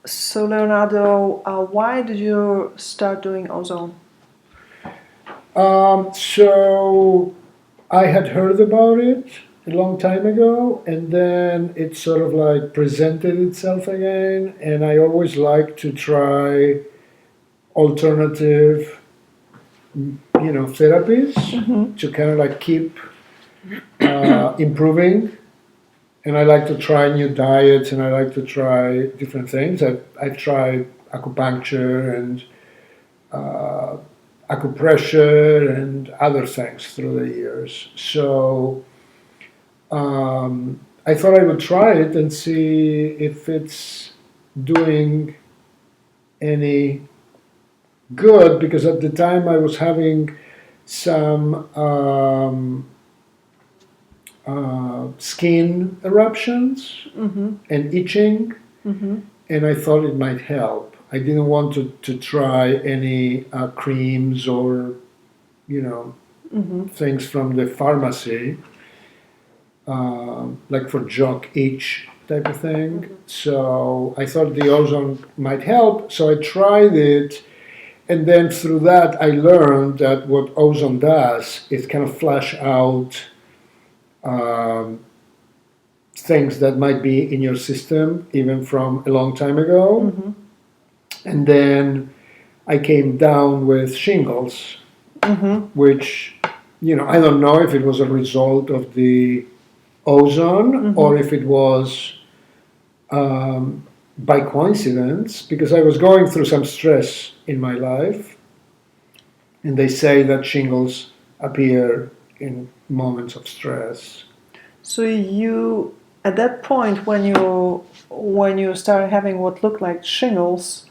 So, Leonardo, why did you start doing ozone? So I had heard about it a long time ago, and then it sort of like presented itself again. And I always like to try alternative, therapies Mm-hmm. to kind of like keep improving. And I like to try new diets, and I like to try different things. I've tried acupuncture and uh, acupressure and other things through the years. So I thought I would try it and see if it's doing any good, because at the time I was having some skin eruptions Mm-hmm. and itching, Mm-hmm. and I thought it might help. I didn't want to try any creams or, you know, Mm-hmm. things from the pharmacy, like for jock itch type of thing. Mm-hmm. So I thought the ozone might help. So I tried it, and then through that I learned that what ozone does is kind of flush out um, things that might be in your system even from a long time ago. Mm-hmm. And then I came down with shingles, Mm-hmm. which, I don't know if it was a result of the ozone Mm-hmm. or if it was by coincidence, because I was going through some stress in my life, and they say that shingles appear in moments of stress. So you, at that point, when you started having what looked like shingles,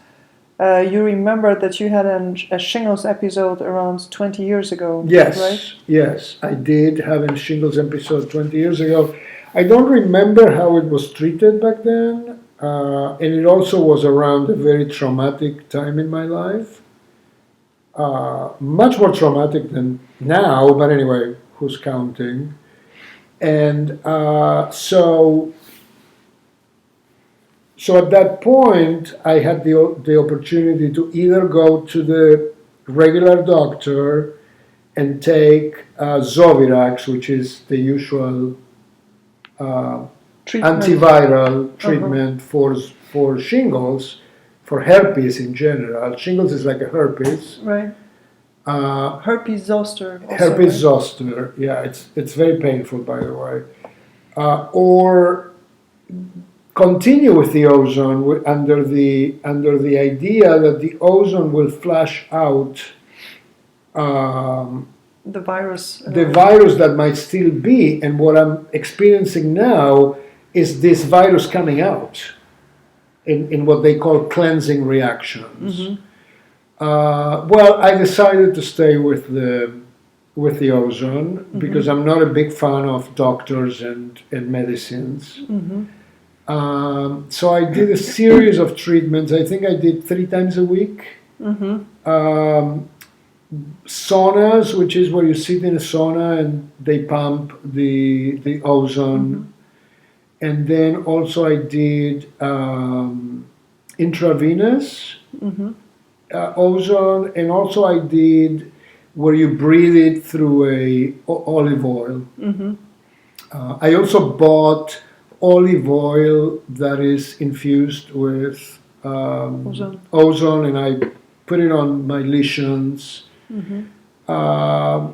you remember that you had a shingles episode around 20 years ago, Yes, right? yes, I did have a shingles episode 20 years ago. I don't remember how it was treated back then, and it also was around a very traumatic time in my life. Much more traumatic than now, but anyway, who's counting? And so at that point, I had the opportunity to either go to the regular doctor and take Zovirax, which is the usual Treatment. antiviral Uh-huh. treatment for shingles, for herpes in general. Shingles is like a herpes. Right. Herpes zoster. Also, Herpes right? zoster, yeah, it's very painful, by the way. Or continue with the ozone under the idea that the ozone will flush out The virus. the virus that might still be. And what I'm experiencing now is this virus coming out in what they call cleansing reactions. Mm-hmm. Well, I decided to stay with the ozone because I'm not a big fan of doctors and medicines. Mm-hmm. So I did a series of treatments. I think I did 3 times a week. Mm-hmm. Saunas, which is where you sit in a sauna and they pump the ozone. And then also I did intravenous Mm-hmm. ozone, and also I did where you breathe it through olive oil. Mm-hmm. I also bought olive oil that is infused with Ozone. ozone, and I put it on my lesions. Mm-hmm. Uh,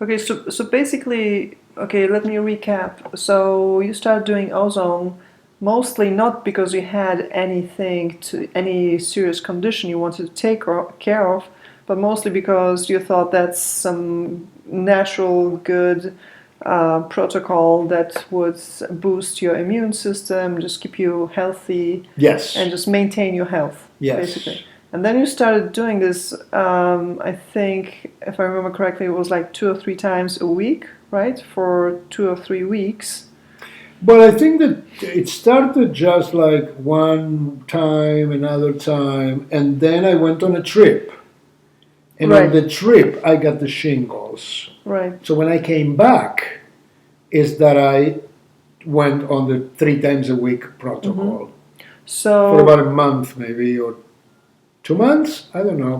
Okay, so basically, okay, let me recap. So you started doing ozone mostly not because you had any serious condition you wanted to take care of, but mostly because you thought that's some natural good protocol that would boost your immune system, just keep you healthy, yes. and just maintain your health, Yes. basically. And then you started doing this, I think, if I remember correctly, it was like 2 or 3 times a week, right? For 2 or 3 weeks. But I think that it started just like one time, another time, and then I went on a trip. And Right. on the trip, I got the shingles. Right. So when I came back, is that I went on the 3 times a week protocol. for about So a month, maybe, or 2 months. I don't know.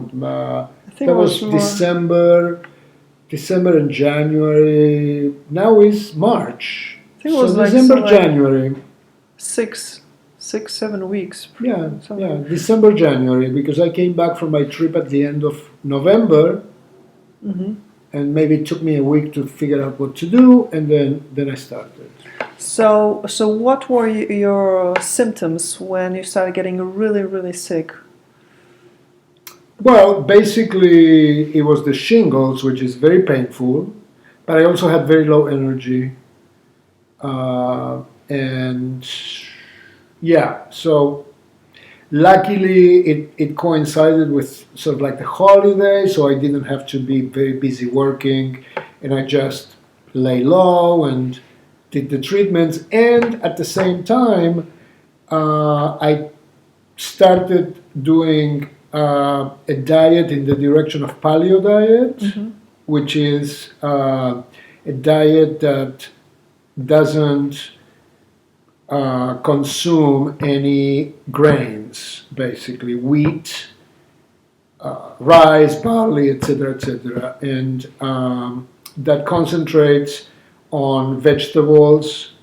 I think That it was was more. December and January. Now is March. I think it So was like December, some like January. six, 7 weeks, Yeah, yeah, something. December, January, because I came back from my trip at the end of November, Hmm. and maybe it took me a week to figure out what to do, and then I started. So what were your symptoms when you started getting really, really sick? Well, basically, it was the shingles, which is very painful, but I also had very low energy. And yeah, so luckily it coincided with sort of like the holiday, so I didn't have to be very busy working, and I just lay low and did the treatments. And at the same time, I started doing a diet in the direction of paleo diet, Hmm. which is a diet that doesn't consume any grains, basically wheat, rice, barley, etc., and that concentrates on vegetables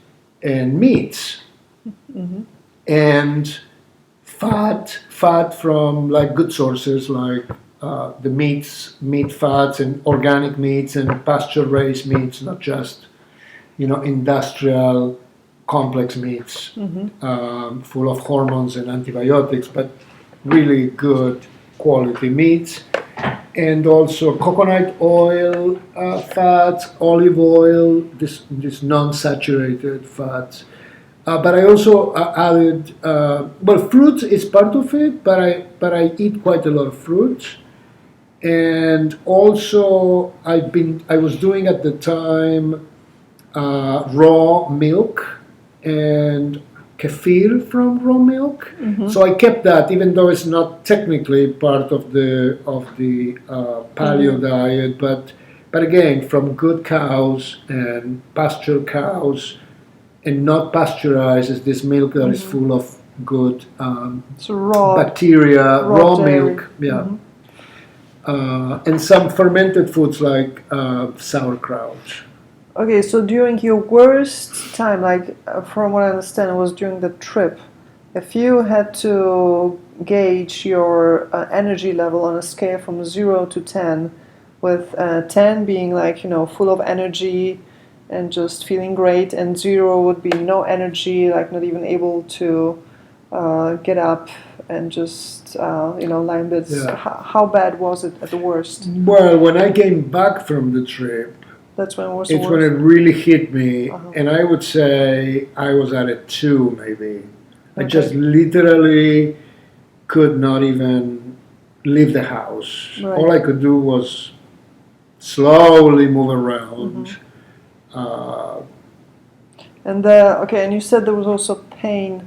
and meats Hmm. and fat from like good sources like the meat fats and organic meats and pasture raised meats, not just industrial complex meats Hmm. full of hormones and antibiotics, but really good quality meats. And also coconut oil fats, olive oil, this non-saturated fats. But I also added well, fruit is part of it, but I eat quite a lot of fruit. And also I was doing at the time raw milk and kefir from raw milk. Hmm. So I kept that, even though it's not technically part of the paleo Hmm. diet, but again, from good cows and pasture cows, and not pasteurized, is this milk that is Hmm. full of good So bacteria, raw raw dairy. milk, yeah, Hmm. and some fermented foods like sauerkraut. Okay, so during your worst time, like from what I understand, it was during the trip. If you had to gauge your energy level on a scale from 0 to 10, with 10 being like, full of energy and just feeling great, and 0 would be no energy, like not even able to get up and just, lie in bed. Yeah. How bad was it at the worst? Well, when I came back from the trip, That's when it was the it's when it worst. really hit me, Uh-huh. and I would say I was at a 2, maybe. I just Okay. literally could not even leave the house. All Right. I could do was slowly move around. Hmm. Uh, And you said there was also pain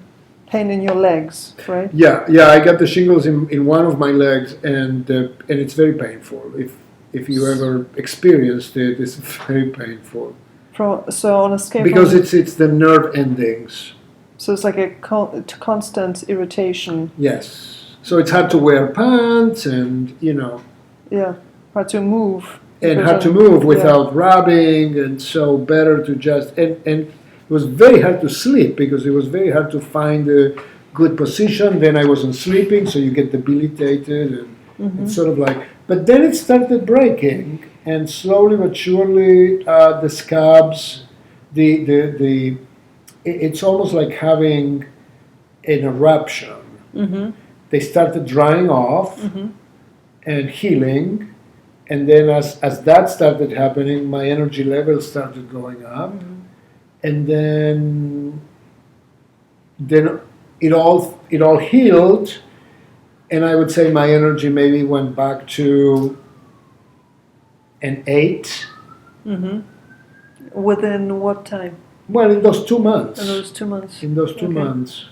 in your legs, right? yeah, I got the shingles in one of my legs, and it's very painful. If you ever experienced it, it's very painful So on a scale because from, it's the nerve endings. so it's like a constant irritation. Yes. So it's hard to wear pants and Yeah, hard to move and because hard to of, move yeah. without rubbing, and so better to just and it was very hard to sleep because it was very hard to find a good position. Then I wasn't sleeping, so you get debilitated, and it's Hmm. sort of like. But then it started breaking, and slowly but surely the scabs, the it's almost like having an eruption. Hmm. They started drying off Hmm. and healing. And then as that started happening, my energy levels started going up. Hmm. And then it all healed. And I would say my energy maybe went back to an 8. Hmm. Within what time? Well, in those 2 months. In those 2 months. In those two Okay. months.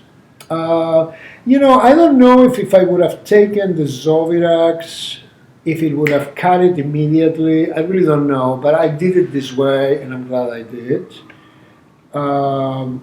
I don't know if I would have taken the Zovirax, if it would have cut it immediately. I really don't know, but I did it this way, and I'm glad I did. Um,